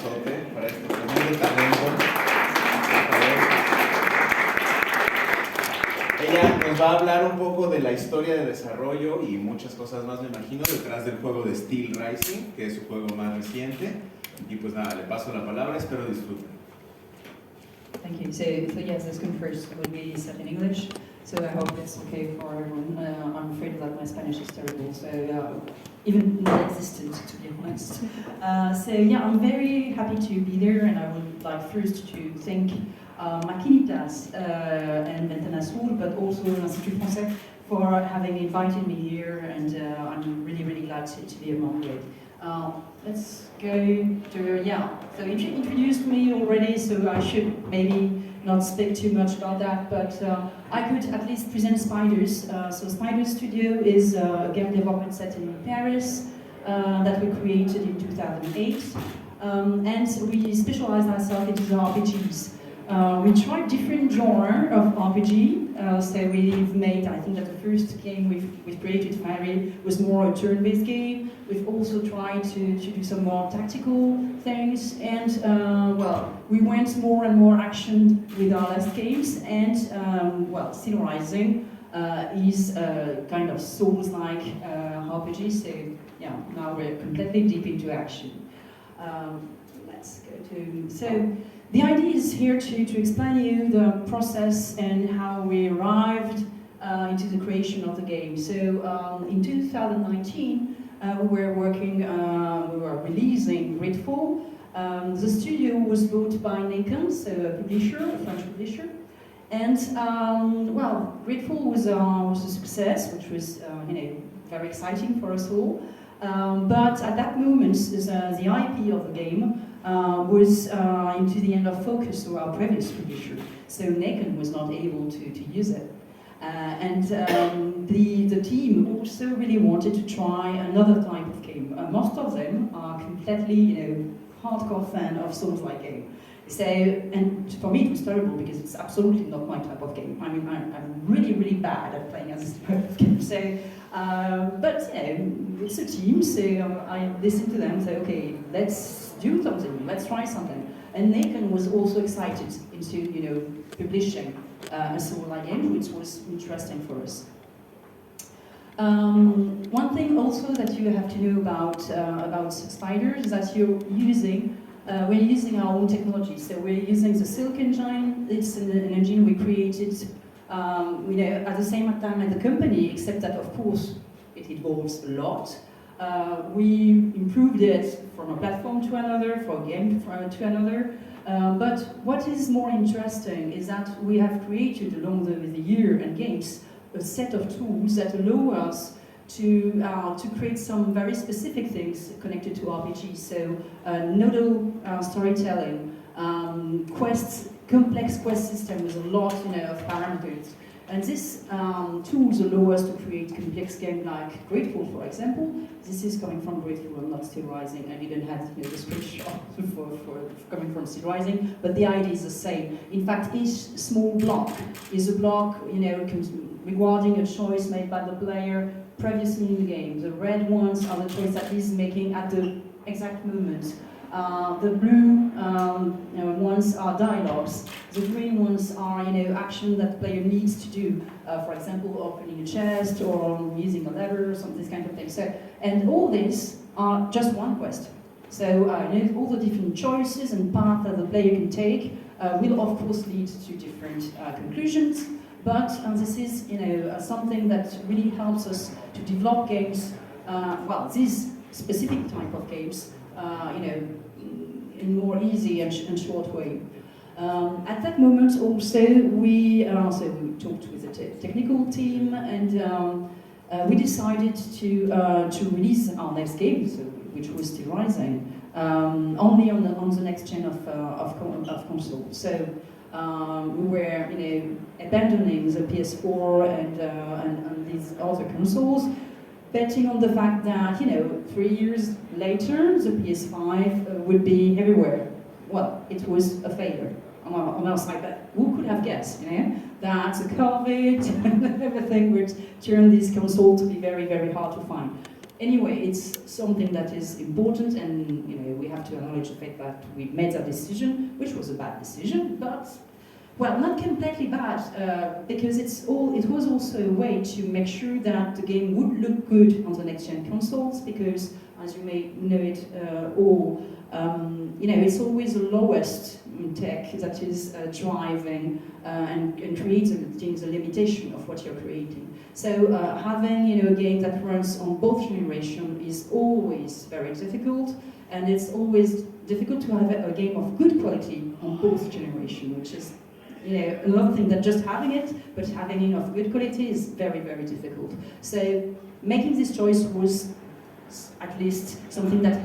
aplausote para este tremendo talento. Ella nos va a hablar un poco de la historia de desarrollo y muchas cosas más, me imagino, detrás del juego de Steel Rising, que es su juego más reciente. Y pues nada, le paso la palabra, espero disfruten. Thank you. So yes, this one first will be set in English, so I hope it's okay for everyone. I'm afraid that my Spanish is terrible, so even non-existent, to be honest. So yeah, I'm very happy to be there, and I would like first to thank Maquinitas and Ventana Sur, but also l'Institut Français for having invited me here, and I'm really glad to be among you. Let's go to, yeah, so you introduced me already, so I should maybe not speak too much about that, but I could at least present Spiders. So Spiders Studio is a game development set in Paris that we created in 2008, and we specialized ourselves into the RPGs. We tried different genre of RPG, so we've made, I think that the first game we've created, Fiery, was more a turn-based game. We've also tried to do some more tactical things, and well, we went more and more action with our last games, and well, Steel Rising is a kind of Souls-like RPG, so yeah, now we're completely deep into action. Let's go to, so the idea is here to explain you the process and how we arrived into the creation of the game. So in 2019, we were working, we were releasing Gridfall. The studio was bought by Nakon, so a publisher, a French publisher. And well, Gridfall was a success, which was very exciting for us all. But at that moment, the IP of the game was into the end of focus of our previous publisher. So Nakon was not able to use it. And the team also really wanted to try another type of game. Most of them are completely, hardcore fan of Souls-like game. So, and for me it was terrible because it's absolutely not my type of game. I mean, I'm really bad at playing as this type of game. So, but it's a team, so I listened to them and said, okay, let's do something, let's try something. And Nakon was also excited into, publishing a Souls-like game, which was interesting for us. One thing also that you have to know about Spiders is that we're using our own technology. So we're using the Silk engine. It's an engine we created at the same time as the company, except that of course it evolves a lot. We improved it from a platform to another, from a game to another. But what is more interesting is that we have created along the year and games a set of tools that allow us to create some very specific things connected to RPGs. So nodal storytelling, quests, complex quest system with a lot of parameters. And these tools allow us to create complex games like Gridfall, for example. This is coming from Gridfall, not Steel Rising. I didn't have the screenshot for coming from Steel Rising, but the idea is the same. In fact, each small block is a block, regarding a choice made by the player previously in the game. The red ones are the choice that he's making at the exact moment. The blue ones are dialogues. The green ones are, action that the player needs to do. For example, opening a chest or using a lever or some this kind of thing. So, and all these are just one quest. So, all the different choices and paths that the player can take will, of course, lead to different conclusions. But this is, something that really helps us to develop games. Well, this specific type of games, in more easy and short way. At that moment also we talked with the technical team, and we decided to release our next game, which was Steel Rising, only on the next gen of console. So we were abandoning the PS4 and these other consoles, betting on the fact that 3 years later the PS5 would be everywhere. Well, it was a failure on our side, but who could have guessed that the COVID and everything would turn this console to be very hard to find. anyway, it's something that is important, and we have to acknowledge the fact that we made that decision, which was a bad decision, but well, not completely bad, because it was also a way to make sure that the game would look good on the next-gen consoles, because as you may know it all, it's always the lowest tech that is driving and creating the limitation of what you're creating. So having a game that runs on both generations is always very difficult, and it's always difficult to have a game of good quality on both generations, which is another thing that just having it, but having it of good quality is very, very difficult. So making this choice was at least something that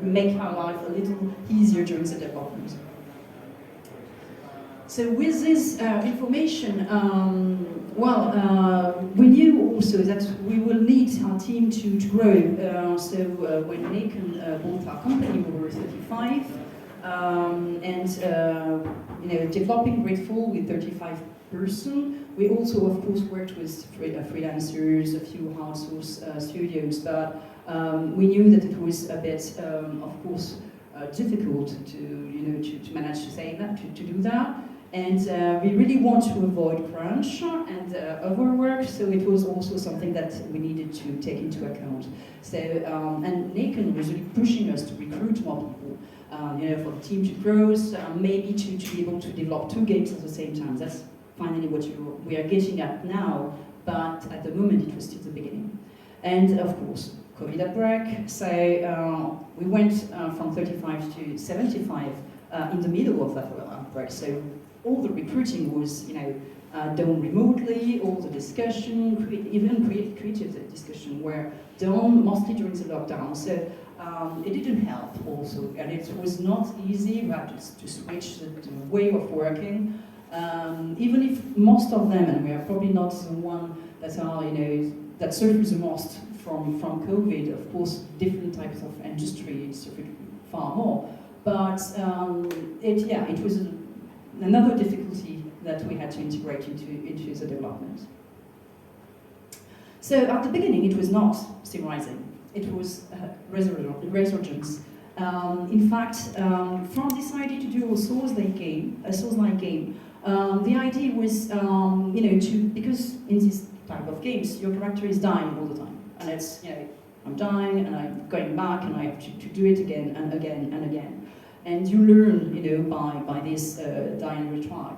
make our life a little easier during the development. So with this information, we knew also that we will need our team to grow. So when Nathan bought our company, we were 35, developing Grateful with 35 persons. We also, of course, worked with freelancers, a few outsourced studios, but we knew that it was a bit, of course, difficult to manage to say that, to do that. And we really want to avoid crunch and overwork, so it was also something that we needed to take into account. So, and Nathan was really pushing us to recruit more people, for the team to grow, maybe to be able to develop 2 games at the same time. That's finally what we are getting at now, but at the moment it was still the beginning. And of course, COVID outbreak, so we went from 35 to 75 in the middle of that outbreak. So all the recruiting was, done remotely, all the discussion, even creative discussion were done mostly during the lockdown. So it didn't help also, and it was not easy. We had to switch the way of working, even if most of them, and we are probably not the one that are, that suffers the most from COVID. Of course, different types of industry suffered far more, but it was another difficulty that we had to integrate into the development. So at the beginning, it was not Steam Rising. It was Resurgence. In fact, from this idea to do a Souls-like game, the idea was, because in this type of games, your character is dying all the time, and it's, I'm dying and I'm going back and I have to do it again and again and again. And you learn, by this die and retry.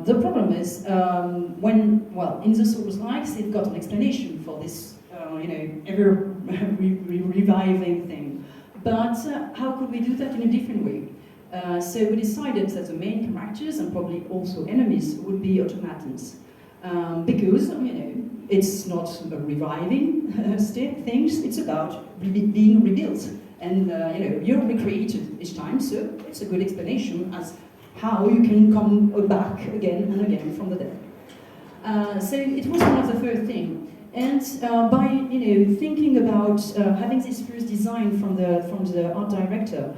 The problem is in the Souls-likes, they've got an explanation for this, ever reviving thing. But how could we do that in a different way? So we decided that the main characters and probably also enemies would be automatons, because it's not reviving things; it's about being rebuilt. And you're recreated each time, so it's a good explanation as how you can come back again and again from the dead. So it was one of the first things. And by thinking about having this first design from the art director,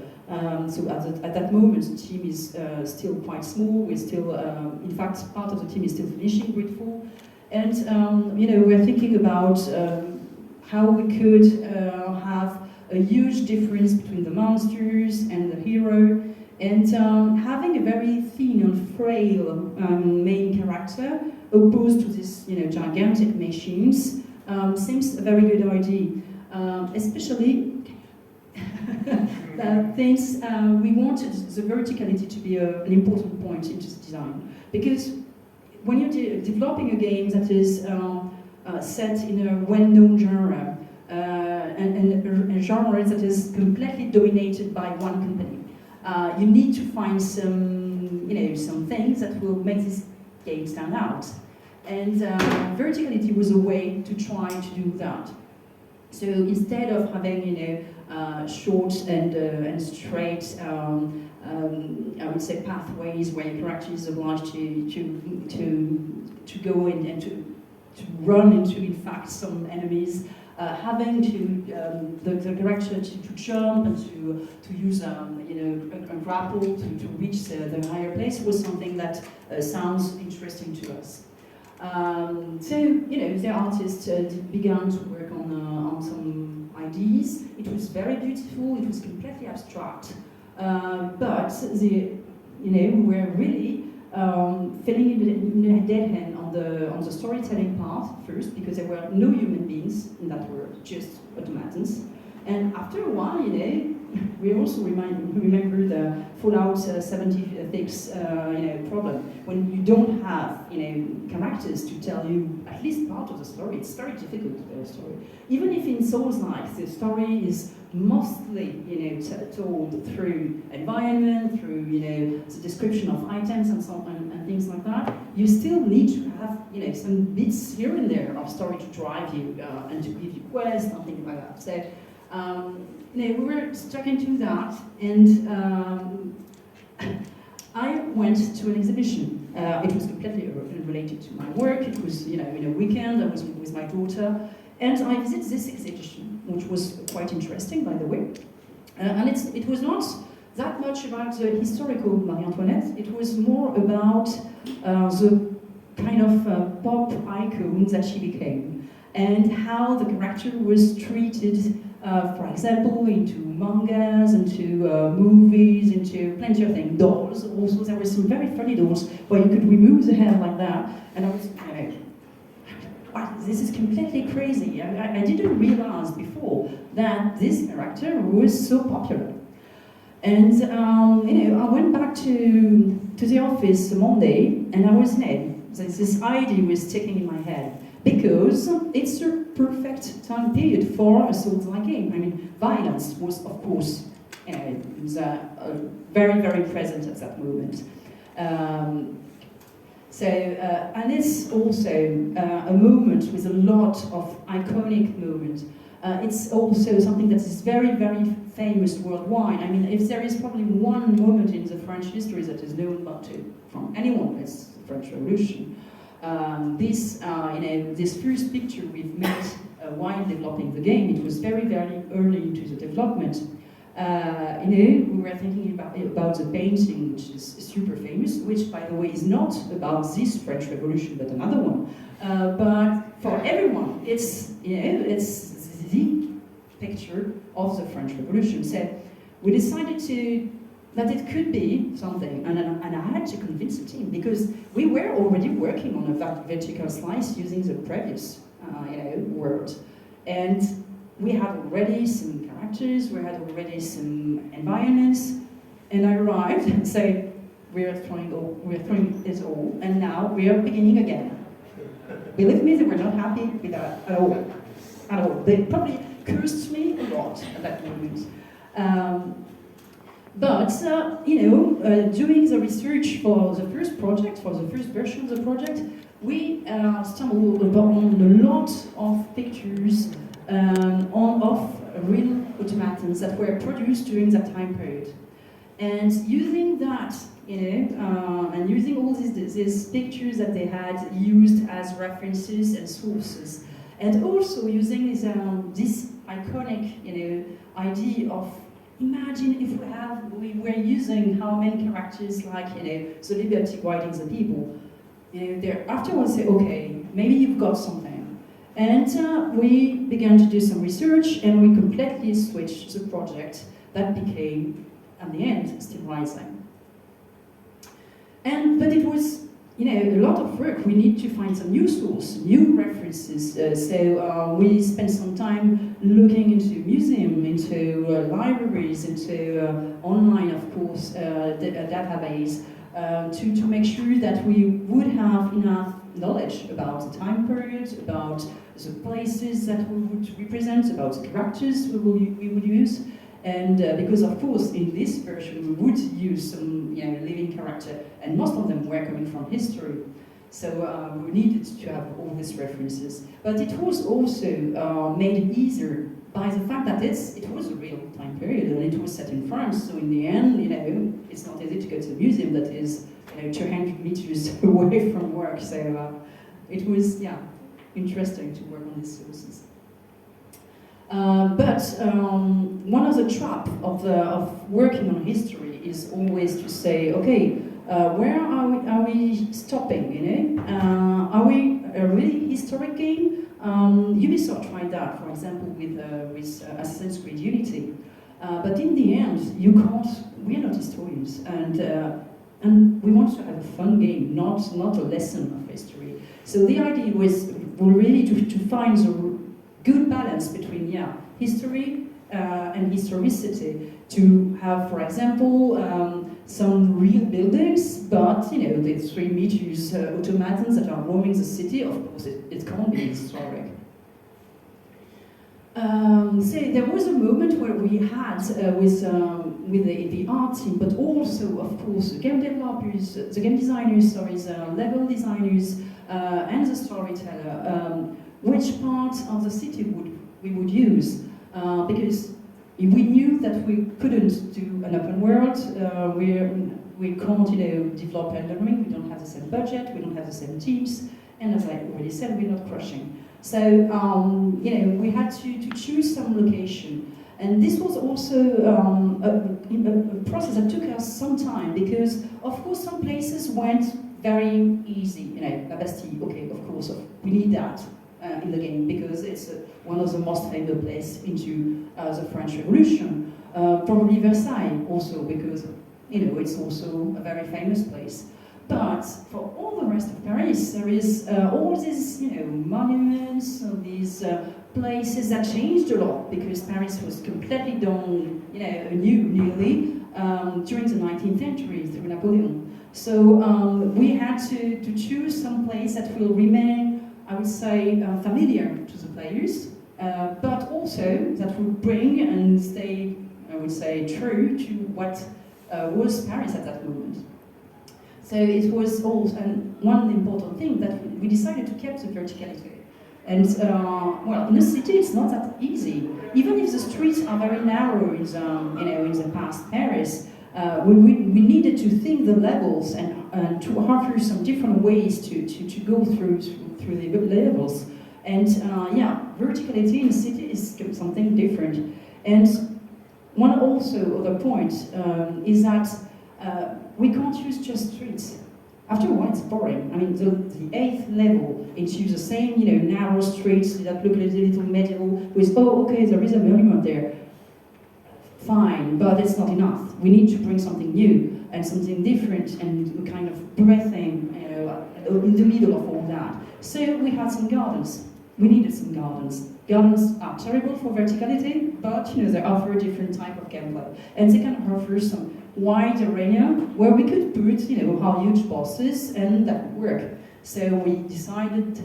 so at that moment the team is still quite small. We're still, in fact, part of the team is still finishing Grateful, and we're thinking about how we could have a huge difference between the monsters and the hero, and having a very thin and frail main character opposed to these gigantic machines seems a very good idea, especially since we wanted the verticality to be an important point into the design, because when you're developing a game that is set in a well-known genre, and a genre that is completely dominated by one company, you need to find some things that will make this game stand out. And verticality was a way to try to do that. So instead of having short and straight, I would say, pathways where your character is obliged to go in and to run into, in fact, some enemies. Having the character to jump and to use a grapple to reach the higher place was something that sounds interesting to us. So, the artist began to work on some ideas. It was very beautiful, it was completely abstract, but we were really filling in a dead end on the storytelling part first, because there were no human beings in that world, just automatons. And after a while, we also remember the Fallout 76 problem. When you don't have characters to tell you at least part of the story, it's very difficult to tell a story. Even if in Souls-like the story is mostly told through environment, through the description of items and so on and things like that, you still need to have some bits here and there of story to drive you and to give you quests, something like that. So. We were stuck into that, and I went to an exhibition. It was completely related to my work. It was, in a weekend. I was with my daughter, and I visited this exhibition, which was quite interesting, by the way. And it was not that much about the historical Marie Antoinette. It was more about the kind of pop icon that she became, and how the character was treated. For example, into mangas, into movies, into plenty of things. Dolls also, there were some very funny dolls where you could remove the hair like that, and I was wow, this is completely crazy. I didn't realize before that this character was so popular. And I went back to the office Monday, and I was mad. This idea was sticking in my head. Because it's a perfect time period for a Souls-like game. I mean, violence was, of course, very, very present at that moment. And it's also a moment with a lot of iconic moments. It's also something that is very, very famous worldwide. I mean, if there is probably one moment in the French history that is known from anyone, it's the French Revolution. This first picture we've made while developing the game, it was very, very early into the development. We were thinking about the painting, which is super famous, which, by the way, is not about this French Revolution, but another one. But for everyone, it's the picture of the French Revolution. So we decided that it could be something, and I had to convince the team, because we were already working on a vertical slice using the previous world, and we had already some characters, we had already some environments, and I arrived and said, we're throwing it all, and now we are beginning again. Believe me, they were not happy with that at all. At all. They probably cursed me a lot at that moment. But doing the research for the first project, for the first version of the project, we stumbled upon a lot of pictures of real automatons that were produced during that time period. And using that, and using all these pictures that they had used as references and sources, and also using this iconic, idea of, imagine if we were using how many characters like, the liberty guiding the people. Afterwards say, okay, maybe you've got something. And we began to do some research, and we completely switched the project that became, at the end, Still Rising. But it was, a lot of work. We need to find some new source, new references. So we spent some time looking into museums, into libraries, into online, of course, database, to make sure that we would have enough knowledge about the time period, about the places that we would represent, about the characters we would use. And because, of course, in this version we would use some living character, and most of them were coming from history. So we needed to have all these references. But it was also made easier by the fact that it was a real time period, and it was set in France. So in the end, it's not easy to go to a museum that is 200 meters away from work. So it was, interesting to work on these sources. But one of the traps of working on history is always to say, okay, where are we are we stopping, you know? Are we a really historic game? Ubisoft tried that, for example, with Assassin's Creed Unity. But in the end, you can't, we're not historians, and we want to have a fun game, not a lesson of history. So the idea was really to find the good balance between, history and historicity, to have, for example, some real buildings, but, you know, the 3 meters automatons that are roaming the city, of course, it can't be historic. So there was a moment where we had with the art team, but also, of course, the game developers, the game designers, the level designers, and the storyteller, which part of the city we would use, because we knew that we couldn't do an open world. We can't, you know, develop rendering. We don't have the same budget. We don't have the same teams, and as I already said, we're not crushing. So, you know, we had to choose some location. And this was also a process that took us some time, because, of course, some places went very easy. You know, La Bastille, okay, of course, we need that in the game, because it's one of the most famous places into the French Revolution. Probably Versailles also, because, you know, it's also a very famous place. But for all the rest of Paris, there is all these, you know, monuments, these places that changed a lot, because Paris was completely done, you know, nearly during the 19th century through Napoleon. So we had to choose some place that will remain, I would say, familiar to the players, but also that would bring and stay, I would say, true to what was Paris at that moment. So it was also, and one important thing that we decided to keep the verticality. And well, in a city it's not that easy. Even if the streets are very narrow in the, you know, in the past Paris, we needed to think the levels and to offer some different ways to go through the levels. And yeah, verticality in a city is something different. And one also other point is that we can't use just streets. After a while, it's boring. I mean, the 8th level, it's use the same, you know, narrow streets that look a little medieval with, oh, okay, there is a monument there. Fine, but it's not enough. We need to bring something new and something different and kind of breathing, you know, in the middle of all that. So we had some gardens. We needed some gardens. Gardens are terrible for verticality, but, you know, they offer a different type of gameplay. And they can offer some wide arena where we could put, you know, our huge bosses, and that would work. So we decided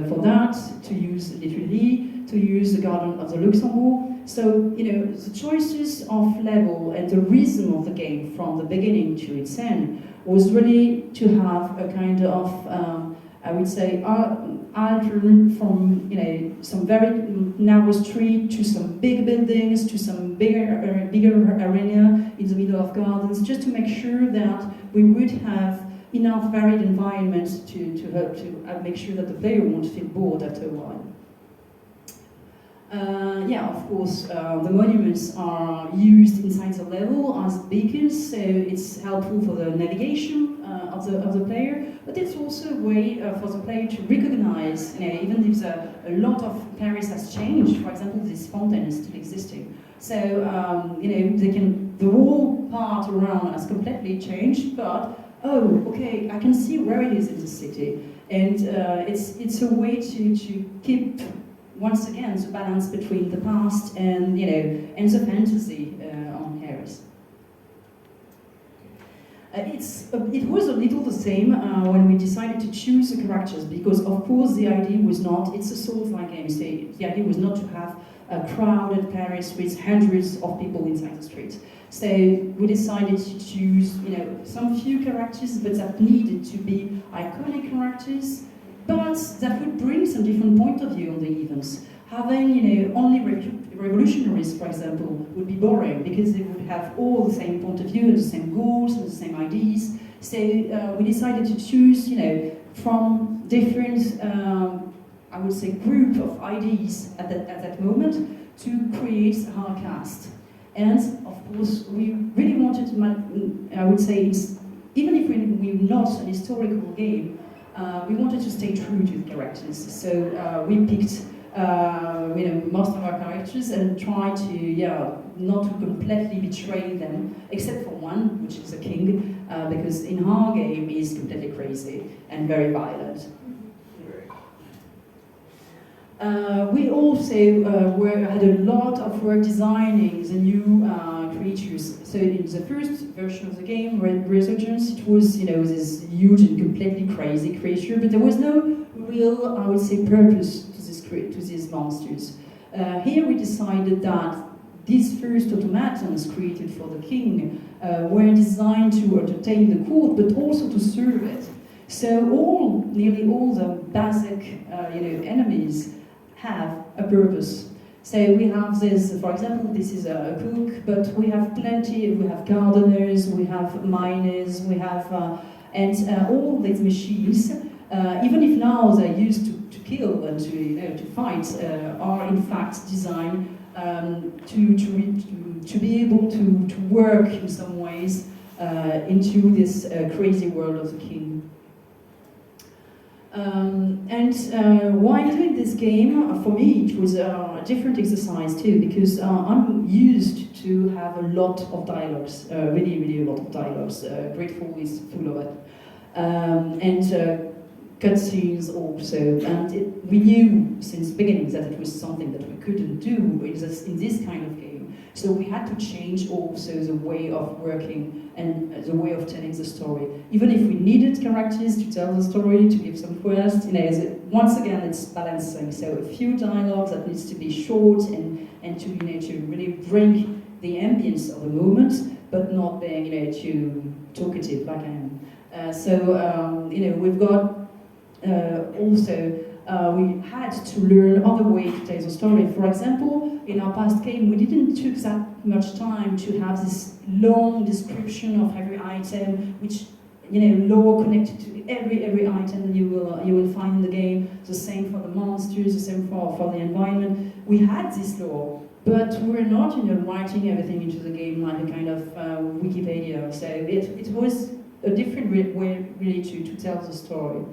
for that to use literally, to use the Garden of the Luxembourg. So, you know, the choices of level and the rhythm of the game from the beginning to its end was really to have a kind of, I would say, alternate from, you know, some very narrow street to some big buildings to some bigger arena in the middle of gardens, just to make sure that we would have enough varied environments to help to make sure that the player won't feel bored after a while. Yeah, of course, the monuments are used inside the level as beacons, so it's helpful for the navigation of the player, but it's also a way for the player to recognize, you know, even if a lot of Paris has changed. For example, this fountain is still existing. So, you know, the whole part around has completely changed, but, oh, okay, I can see where it is in the city. And it's a way to keep, once again, the balance between the past and, you know, and the fantasy on Paris. It was a little the same when we decided to choose the characters, because of course the idea was not, it's a Souls-like game, so the idea was not to have a crowded Paris with hundreds of people inside the streets. So we decided to choose, you know, some few characters, but that needed to be iconic characters, but that would bring some different point of view on the events. Having, you know, only revolutionaries, for example, would be boring, because they would have all the same point of view and the same goals and the same ideas. So we decided to choose, you know, from different, I would say, group of ideas at that moment to create our cast. And of course, we really wanted to, I would say, even if we're not an historical game, we wanted to stay true to the characters. So we picked most of our characters and tried to, not to completely betray them, except for one, which is a king, because in our game he's completely crazy and very violent. We also had a lot of work designing the new creatures. So in the first version of the game, Resurgence, it was this huge and completely crazy creature, but there was no real, I would say, purpose to these monsters. Here we decided that these first automatons created for the king were designed to entertain the court, but also to serve it. So nearly all the basic, enemies have a purpose. So we have this, for example, this is a cook, but we have plenty, we have gardeners, we have miners, we have, all these machines, even if now they're used to kill and to fight, are in fact designed to be able to work in some ways into this crazy world of the king. While doing this game, for me it was a different exercise too, because I'm used to have a lot of dialogues, really a lot of dialogues. Grateful is full of it. And cutscenes also, and we knew since the beginning that it was something that we couldn't do in this kind of game. So we had to change also the way of working and the way of telling the story. Even if we needed characters to tell the story, to give some quest, once again it's balancing. So a few dialogues that needs to be short and to to really bring the ambience of the moment, but not being too talkative like I am. We've got we had to learn other ways to tell the story. For example, in our past game, we didn't take that much time to have this long description of every item, which lore connected to every item you will find in the game. The same for the monsters, the same for the environment. We had this lore, but we're not writing everything into the game like a kind of Wikipedia. So it was a different way really to tell the story.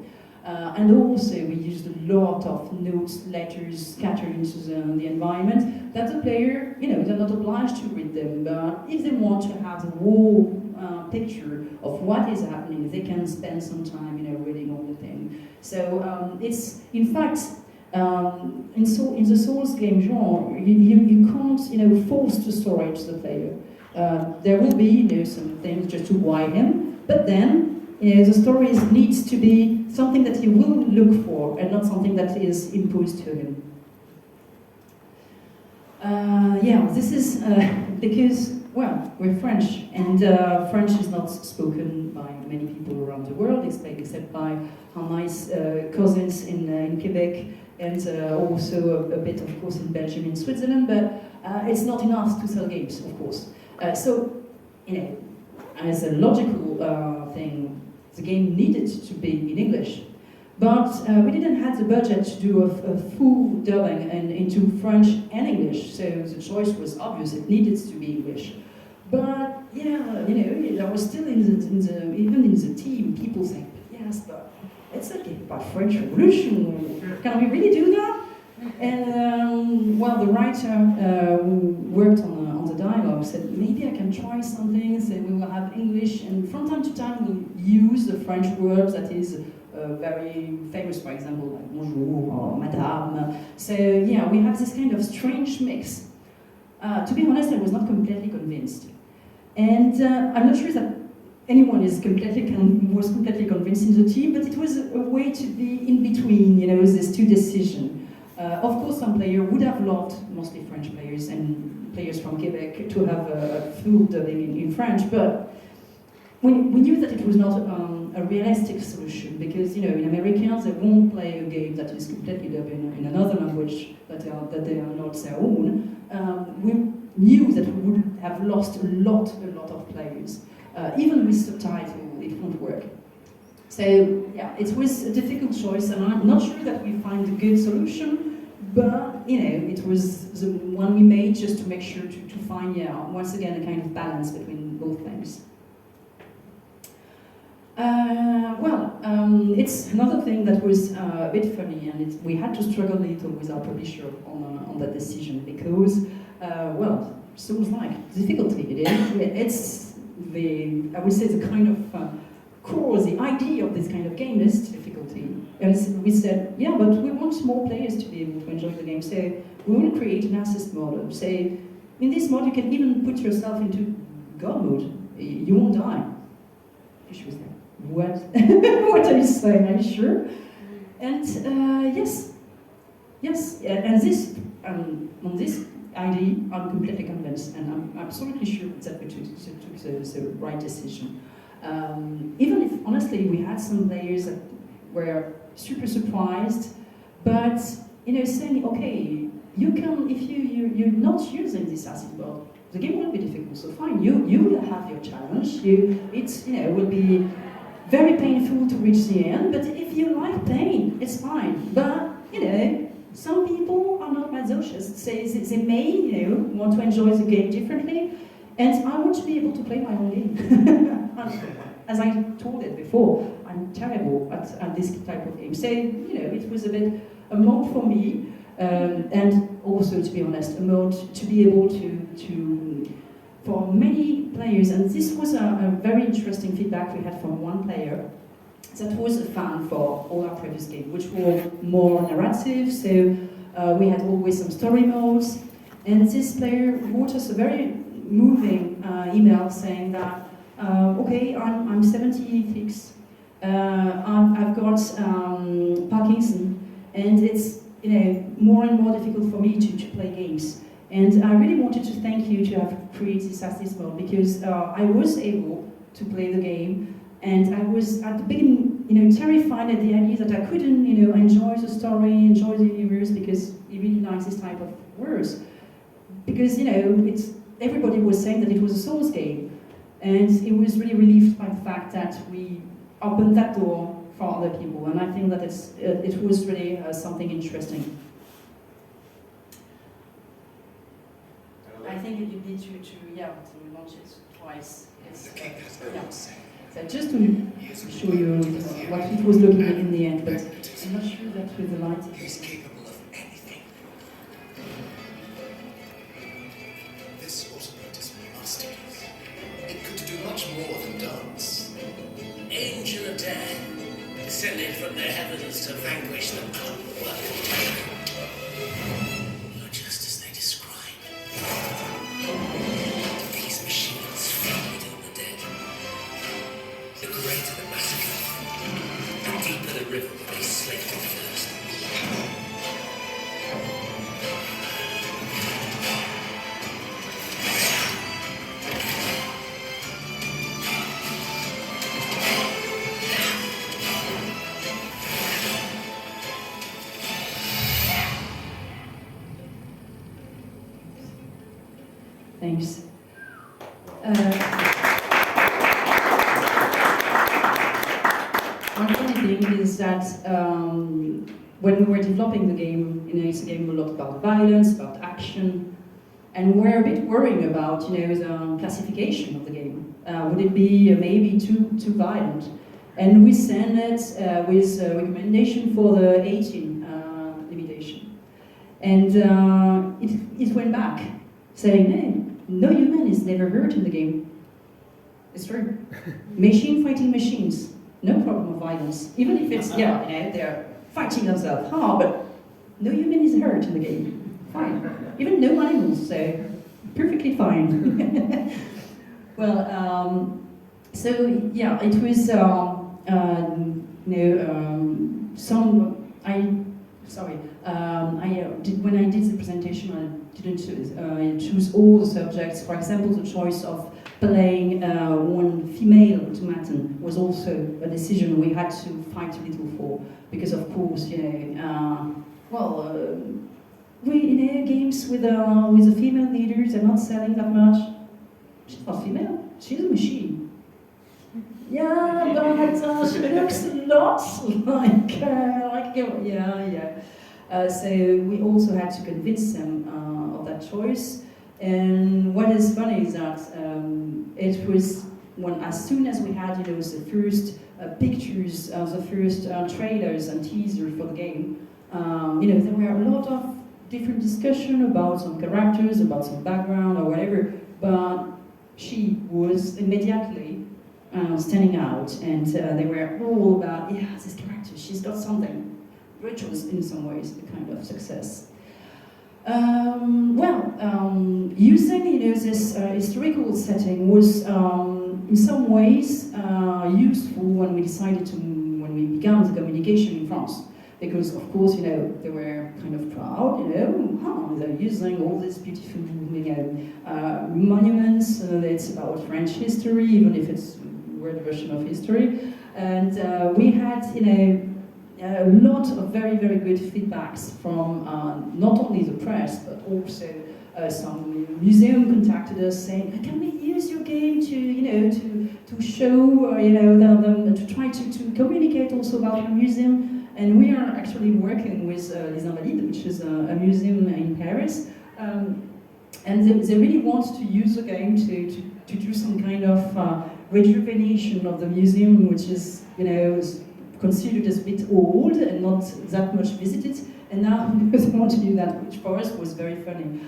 And also we used a lot of notes, letters scattered into the environment that the player, they're not obliged to read them, but if they want to have the whole picture of what is happening, they can spend some time, reading all the thing. So it's, in fact, in the Souls game genre, you can't, force the story to the player. There will be, some things just to why him, but then the story needs to be something that he will look for and not something that is imposed to him. This is because, well, we're French, and French is not spoken by many people around the world, except by our nice cousins in Quebec, and also a bit, of course, in Belgium and Switzerland, but it's not enough to sell games, of course. As a logical thing, the game needed to be in English, but we didn't have the budget to do a full dubbing into French and English, so the choice was obvious, it needed to be English. But I was still even in the team, people saying, yes, but it's a game about French Revolution, can we really do that? And the writer who worked on the dialogue said, maybe I can try something, so we will have English, and from time to time we'll use the French words that is very famous, for example, like bonjour or madame. So we have this kind of strange mix. To be honest, I was not completely convinced. And I'm not sure that anyone was completely convinced in the team, but it was a way to be in between, these two decisions. Of course, some players would have loved, mostly French players and players from Quebec, to have a full dubbing in French, but we knew that it was not a realistic solution, because in Americans they won't play a game that is completely dubbed in another language that they are not their own. We knew that we would have lost a lot of players. Even with subtitles, it won't work. So it was a difficult choice, and I'm not sure that we find a good solution, but it was the one we made just to make sure to find once again a kind of balance between both things. It's another thing that was a bit funny, and we had to struggle a little with our publisher on that decision because, so it was like difficulty. It's I would say the kind of core, the idea of this kind of game is difficulty. And we said, yeah, but we want more players to be able to enjoy the game, so we will create an assist mode. Say, in this mode, you can even put yourself into God mode. You won't die. She was like, what? What are you saying? Are you sure? And yes. And this, on this idea, I'm completely convinced, and I'm absolutely sure that we took the right decision. Even if, honestly, we had some players that were super surprised, but saying, okay, you can, if you're not using this asset mode, the game will be difficult. So fine, you will have your challenge. It will be very painful to reach the end. But if you like pain, it's fine. But some people are not masochists. They may want to enjoy the game differently, and I want to be able to play my own game. As I told it before, I'm terrible at this type of game. So it was a bit a mode for me. And also, to be honest, a mode to be able to for many players, and this was a very interesting feedback we had from one player that was a fan for all our previous games, which were more narrative, so we had always some story modes, and this player wrote us a very moving email saying that, okay, I'm 76, I've got Parkinson, and it's more and more difficult for me to play games. And I really wanted to thank you to have created this assist mode because I was able to play the game, and I was at the beginning, terrified at the idea that I couldn't, enjoy the story, enjoy the universe, because he really likes this type of words. Because everybody was saying that it was a Souls game, and he was really relieved by the fact that we opened that door for other people, and I think that it was really something interesting. I think you need to launch it twice. So just to show you what it was looking like in the end, but I'm not sure that with the light. He's capable of anything. This autoboot is masterpiece. It could do much more than dance. Angel of death, descended from the heavens to vanquish the unworthy. You're just as they describe. These machines feed on the dead. The greater the massacre, the deeper the river they slake the thirst. Thanks. One funny thing is that when we were developing the game, it's a game a lot about violence, about action, and we're a bit worried about, the classification of the game. Would it be maybe too violent? And we sent it with a recommendation for the 18 limitation, and it went back, saying, hey, no human is never hurt in the game. It's true. Machine fighting machines, no problem of violence. Even if it's, they're fighting themselves hard, but no human is hurt in the game. Fine. Even no animals, so perfectly fine. Well, so yeah, it was, when I did the presentation, I didn't choose all the subjects. For example, the choice of playing one female automaton was also a decision we had to fight a little for, because of course, games with the female leaders are not selling that much. She's not female, she's a machine. Yeah, but she looks a lot so we also had to convince them of that choice. And what is funny is that it was as soon as we had, the first pictures, the first trailers and teasers for the game, there were a lot of different discussion about some characters, about some background or whatever, but she was immediately standing out, and they were all about, yeah, this character, she's got something, which was in some ways a kind of success. Using this historical setting was in some ways useful when we began the communication in France, because of course they were kind of proud, they're using all these beautiful monuments. It's about French history, even if it's a word version of history, and we had a lot of very, very good feedbacks from not only the press, but also some museum contacted us saying, can we use your game to show, them, to try to communicate also about your museum. And we are actually working with Les Invalides, which is a museum in Paris. And they really want to use the game to do some kind of rejuvenation of the museum, which is, considered as a bit old and not that much visited, and now they want to do that, which for us was very funny.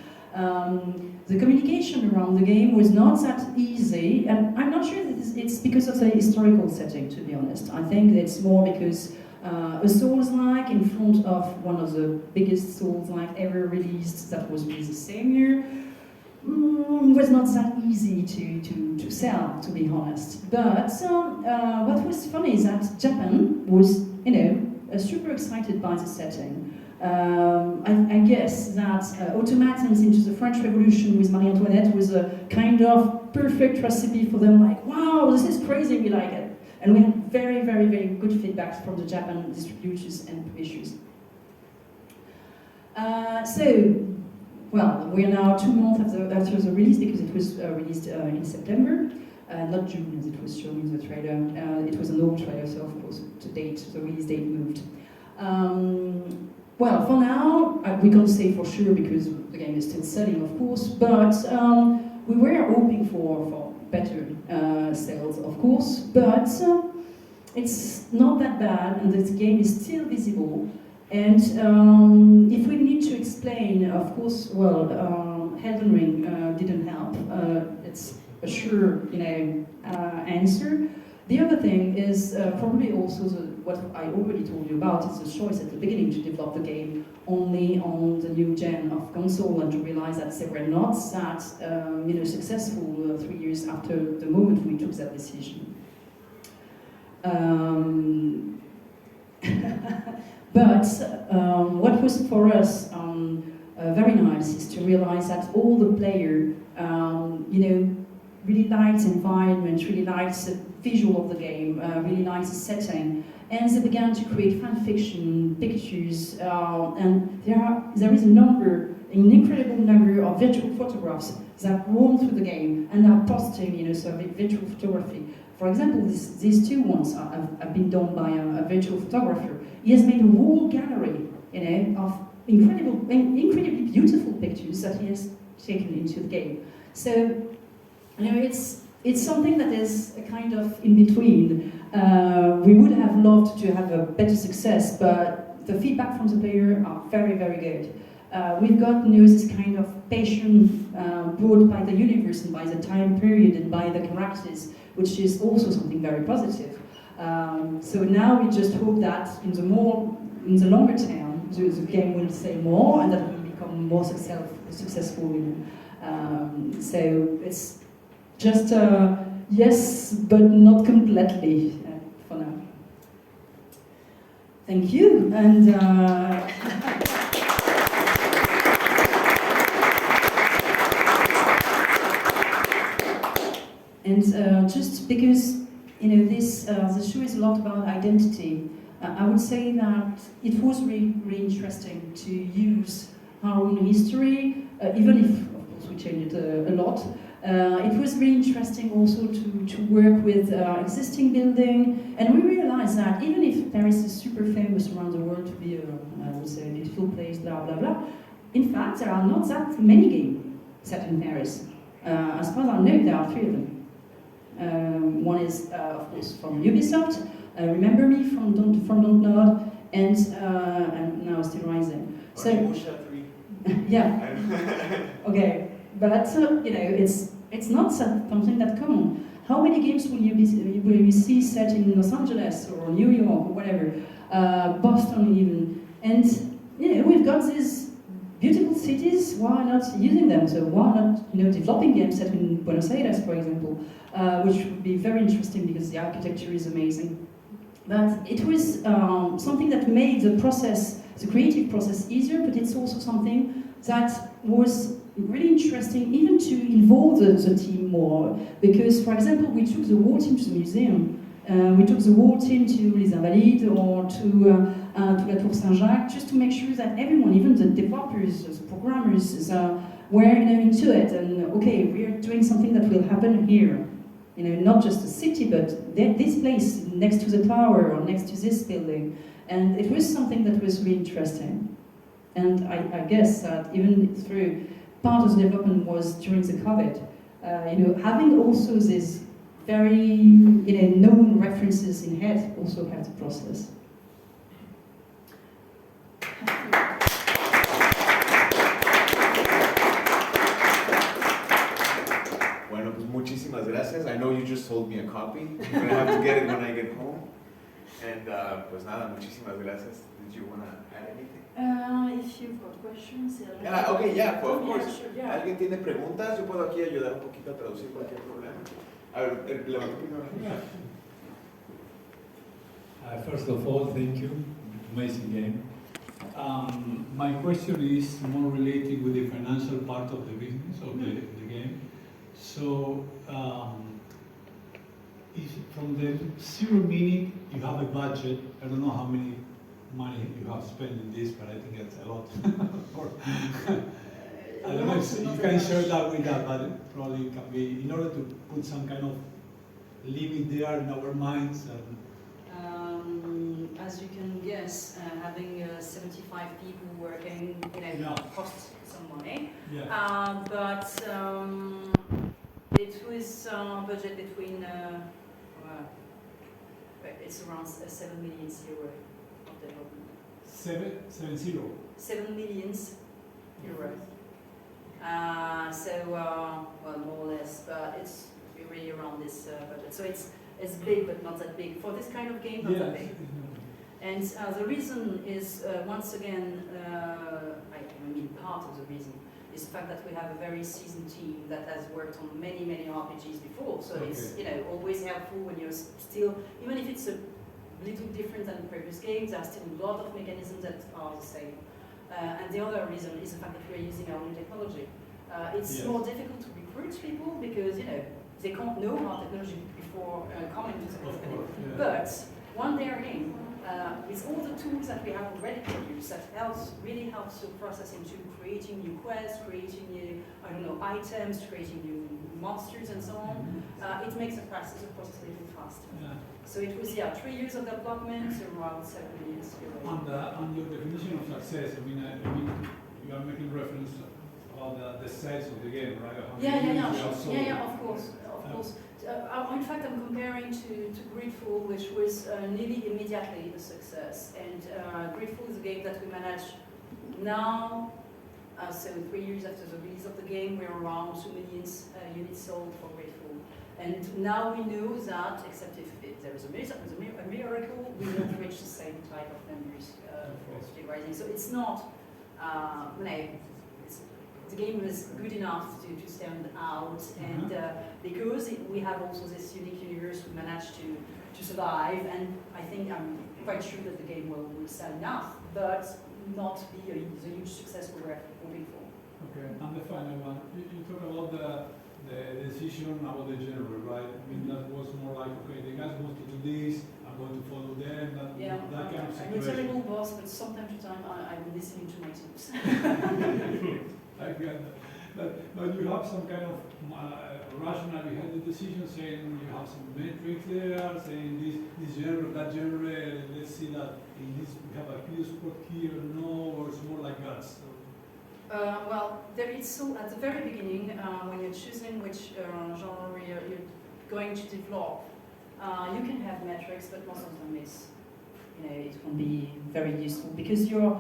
The communication around the game was not that easy, and I'm not sure that it's because of the historical setting, to be honest. I think it's more because a Souls-like in front of one of the biggest Souls-like ever released that was released the same year was not that easy to sell, to be honest. But what was funny is that Japan was, super excited by the setting. I guess that automatons into the French Revolution with Marie Antoinette was a kind of perfect recipe for them, like, wow, this is crazy, we like it. And we had very, very, very good feedback from the Japan distributors and publishers. Well, we are now 2 months after the release, because it was released in September, not June as it was shown in the trailer. It was an old trailer, so of course the release date moved. Well, for now, we can't say for sure because the game is still selling, of course, but we were hoping for better sales, of course, but it's not that bad, and the game is still visible. And if we need to explain, of course, well, Elden Ring didn't help. It's a sure, answer. The other thing is probably also what I already told you about, is the choice at the beginning to develop the game only on the new gen of console, and to realize that they were not that successful 3 years after the moment we took that decision. But what was for us very nice is to realize that all the players, really liked the environment, really liked the visual of the game, really liked the setting, and they began to create fan fiction, pictures, and there is an incredible number of virtual photographs that roam through the game and are posting, so virtual photography. For example, these two ones have been done by a virtual photographer. He has made a whole gallery, of incredibly beautiful pictures that he has taken into the game. So, it's something that is a kind of in between. We would have loved to have a better success, but the feedback from the player are very, very good. We've got this kind of passion brought by the universe and by the time period and by the characters, which is also something very positive. So now we just hope that in the longer term, the game will sell more and that it will become more successful. So it's just yes, but not completely for now. Thank you, and and just because this show is a lot about identity, I would say that it was really, really interesting to use our own history, even if of course we changed it a lot. It was really interesting also to work with existing building, and we realized that even if Paris is super famous around the world to be I would say a beautiful place, blah blah blah, in fact there are not that many games set in Paris. As far as I know, there are 3 of them. One is, of course, from Ubisoft, Remember Me from Don't Nod, and now Still Rising. So, yeah. Okay, but you know, it's not something that common. How many games will you see set in Los Angeles or New York or whatever, Boston even? And you know, we've got these beautiful cities. Why not using them? So why not, you know, developing games set in Buenos Aires, for example, which would be very interesting because the architecture is amazing. But it was something that made the process, the creative process, easier. But it's also something that was really interesting, even to involve the team more. Because, for example, we took the whole team to the museum. We took the whole team to Les Invalides or to La Tour Saint-Jacques, just to make sure that everyone, even the developers, the programmers, were, you know, into it. And okay, we're doing something that will happen here. You know, not just the city, but this place next to the tower or next to this building. And it was something that was really interesting. And I guess that even through part of the development was during the COVID, you know, having also these very, you know, known references in head also helped the process. Bueno, pues muchísimas gracias. I know you just sold me a copy. I'm gonna have to get it when I get home. And pues nada, muchísimas gracias. Did you wanna add anything? If you've got questions, Okay, yeah, of course. Yeah, sure, yeah. ¿Alguien tiene preguntas? Yo puedo aquí ayudar un poquito a traducir cualquier problema. A ver, levantó primero. First of all, thank you. Amazing game. My question is more related with the financial part of the business of the game. So, is from the 0 minute you have a budget. I don't know how many money you have spent in this, but I think it's a lot. I don't know if you can share that with us, but it probably can be in order to put some kind of limit there in our minds. As you can guess, having 75 people working, you know, costs some money. Yeah. But it was budget between, it's around 7 million euro of development. 7 million euro. So, well, more or less, but it's really around this budget. So it's big, but not that big. For this kind of game, not that big. And the reason is, once again, I mean, part of the reason is the fact that we have a very seasoned team that has worked on many, many RPGs before. So it's, you know, always helpful when you're still, even if it's a little different than the previous games, there are still a lot of mechanisms that are the same. And the other reason is the fact that we're using our new technology. It's more difficult to recruit people because, you know, they can't know our technology before coming to the company. But when they're in, with all the tools that we have already produced, that really helps the process into creating new quests, creating new, I don't know, items, creating new monsters and so on. It makes the process a little faster. Yeah. So it was 3 years of development, around 7 million euros. On your definition of success, I mean, you are making reference about the size of the game, right? Of course. In fact, I'm comparing to Gridfall, which was nearly immediately a success. And Gridfall is a game that we manage now. So 3 years after the release of the game, we're around 2 million units sold for Gridfall. And now we know that, except if there is a miracle, we won't reach the same type of numbers for Still Rising. So it's not, the game is good enough to stand out, and because we have also this unique universe, we managed to survive, and I think I'm quite sure that the game will sell enough, but not be the huge success we were hoping for. Okay, and the final one, you talk about the decision about the genre, right? I mean, that was more like, okay, the guys want to do this, I'm going to follow them, that kind of situation. I'm a terrible boss, but sometimes to time I'm listening to my teams. I get that. But you have some kind of rationale behind the decision, saying you have some metrics there, saying this genre, that genre, let's see that in this we have a clear spot here, no, or it's more like guts. Well, there is so at the very beginning when you're choosing which genre going to develop, you can have metrics, but most of them is, it won't be very useful because you're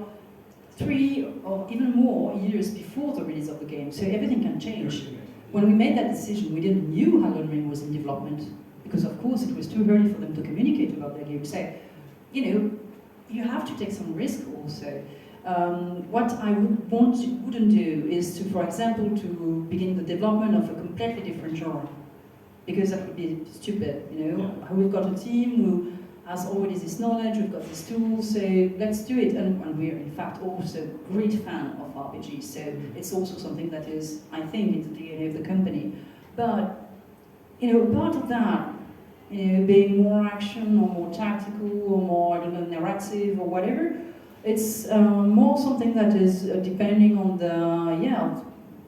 3 or even more years before the release of the game, so everything can change. When we made that decision, we didn't know how Elden Ring was in development because, of course, it was too early for them to communicate about their game. So, you have to take some risk also. What I wouldn't do is to, for example, to begin the development of a completely different genre, because that would be stupid. We've got a team who has already this knowledge, we've got these tools, so let's do it. And we're in fact also great fan of RPGs, so it's also something that is, I think, in the DNA of the company. But part of that, being more action or more tactical or more, narrative or whatever, it's more something that is depending on the,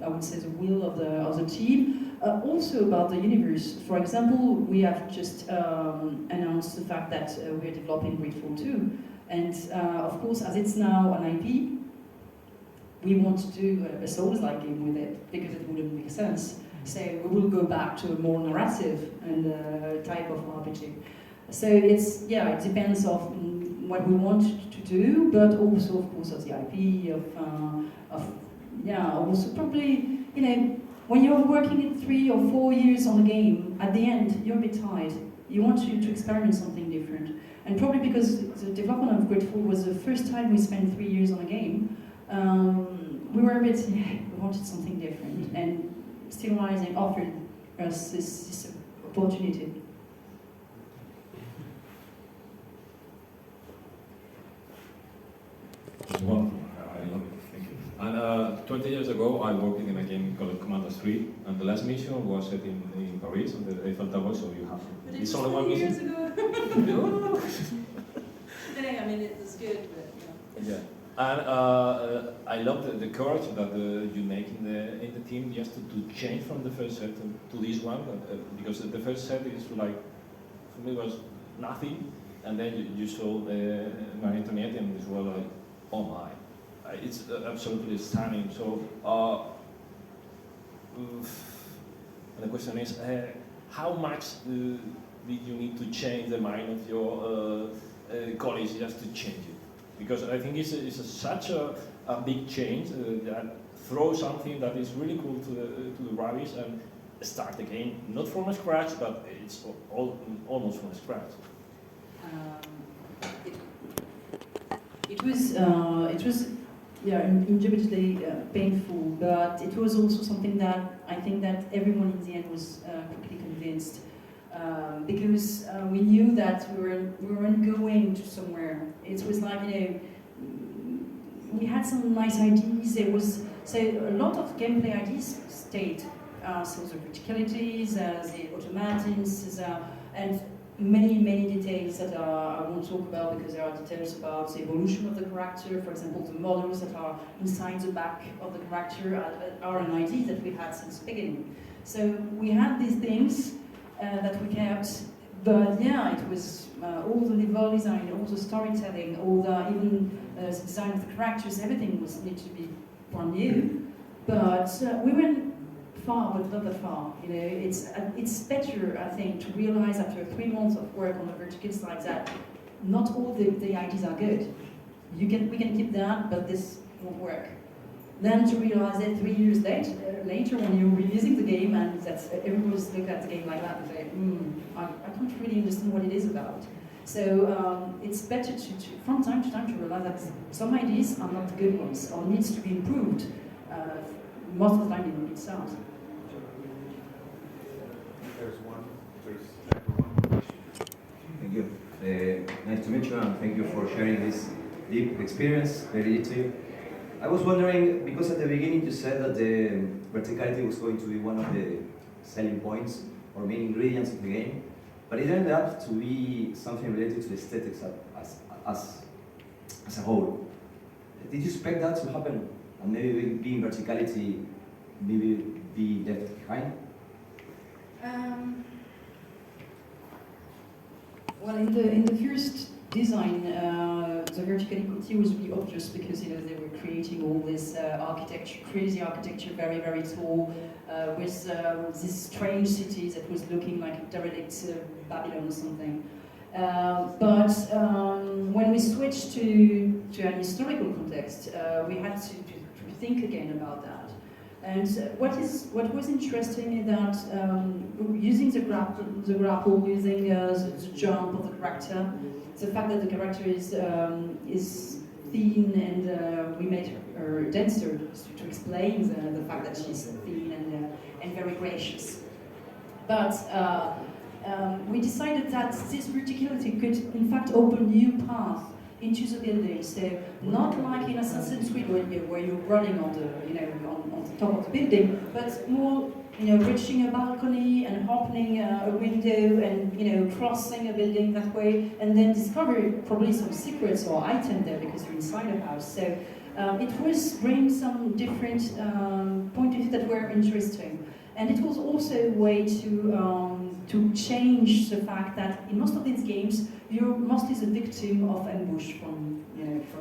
I would say the will of the team. Also about the universe. For example, we have just announced the fact that we're developing Gridfall 2. And of course, as it's now an IP, we want to do a Souls-like game with it, because it wouldn't make sense. So we will go back to a more narrative and type of RPG. So it's, it depends on what we want to do, but also, of course, of the IP, also probably, when you're working in 3 or 4 years on a game, at the end, you're a bit tired. You want to experiment something different. And probably because the development of Gridfall was the first time we spent 3 years on a game, we were a bit, we wanted something different. And Steel Rising offered us this opportunity. Well, I love it, thank you. And 20 years ago, I worked in a game called Commander 3, and the last mission was set in Paris, on the Eiffel Tower, so you have... But it's only one mission. years ago. I mean, it was good, but Yeah. And I love the courage that you make in the team just to change from the first set to this one, because the first set is like, for me, was nothing, and then you saw Marie Antoinette and this was like, oh my, it's absolutely stunning. So, the question is, how much did you need to change the mind of your colleagues just to change it? Because I think it's such a big change that throws something that is really cool to the rubbish and start again, not from scratch, but it's almost from scratch. It was indubitably painful, but it was also something that I think that everyone in the end was quickly convinced, because we knew that we weren't going to somewhere. It was like, we had some nice ideas. There was a lot of gameplay ideas stayed. So the verticalities, the automatins, and many details that I won't talk about, because there are details about the evolution of the character. For example, the models that are inside the back of the character are an idea that we had since the beginning. So we had these things that we kept, but it was all the level design, all the storytelling, even the design of the characters, everything needed to be brand new. But we went far, but not that far. It's better, I think, to realize after 3 months of work on the vertical side that not all the ideas are good. We can keep that, but this won't work. Then to realize that 3 years later, when you're releasing the game, and that everyone's look at the game like that and say, I can't really understand what it is about. So it's better to from time to time to realize that some ideas are not the good ones or needs to be improved. Most of the time, it sounds. There's one question. Thank you. Nice to meet you, and thank you for sharing this deep experience, very detailed. I was wondering, because at the beginning you said that the verticality was going to be one of the selling points or main ingredients of the game, but it ended up to be something related to aesthetics as a whole. Did you expect that to happen? And maybe being verticality, maybe be left behind? Well, in the first design, the verticality was really obvious because they were creating all this architecture, crazy architecture, very very tall, with these strange cities that was looking like a derelict Babylon or something. But when we switched to an historical context, we had to think again about that. And what was interesting is that using the grapple, using the jump of the character, the fact that the character is thin and we made her denser to explain the fact that she's thin and very gracious. But we decided that this verticality could in fact open new paths into the building. So not like in Assassin's Creed where you're running on the top of the building, but more reaching a balcony and opening a window and crossing a building that way, and then discovering probably some secrets or items there because you're inside a house. So it was bringing some different point of view that were interesting, and it was also a way to change the fact that in most of these games you're mostly the victim of ambush from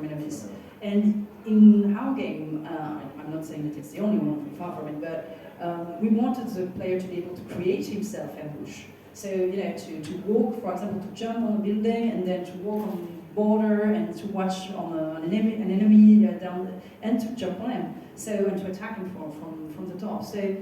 enemies. And in our game, I'm not saying that it's the only one, far from it, but we wanted the player to be able to create himself ambush. So to walk, for example, to jump on a building and then to walk on the border and to watch on an enemy down and to jump on him. So and to attack him from the top. So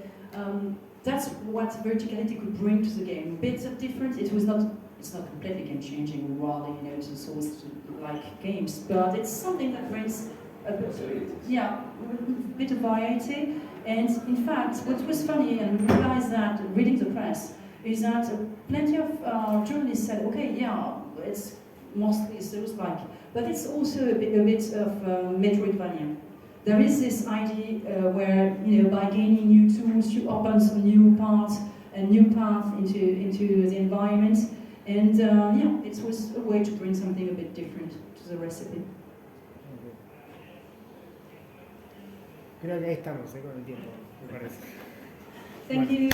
that's what verticality could bring to the game. Bits of difference. It's not completely game changing. We rather to source like games, but it's something that brings a bit of variety. And in fact, what was funny, and we realized that reading the press, is that plenty of journalists said, okay, yeah, it's mostly Souls-like, but it's also a bit of Metroidvania. There is this idea where, by gaining new tools, you open some new parts, a new path into the environment, and it was a way to bring something a bit different to the recipe. Creo que ahí estamos con el tiempo, me parece. Thank you.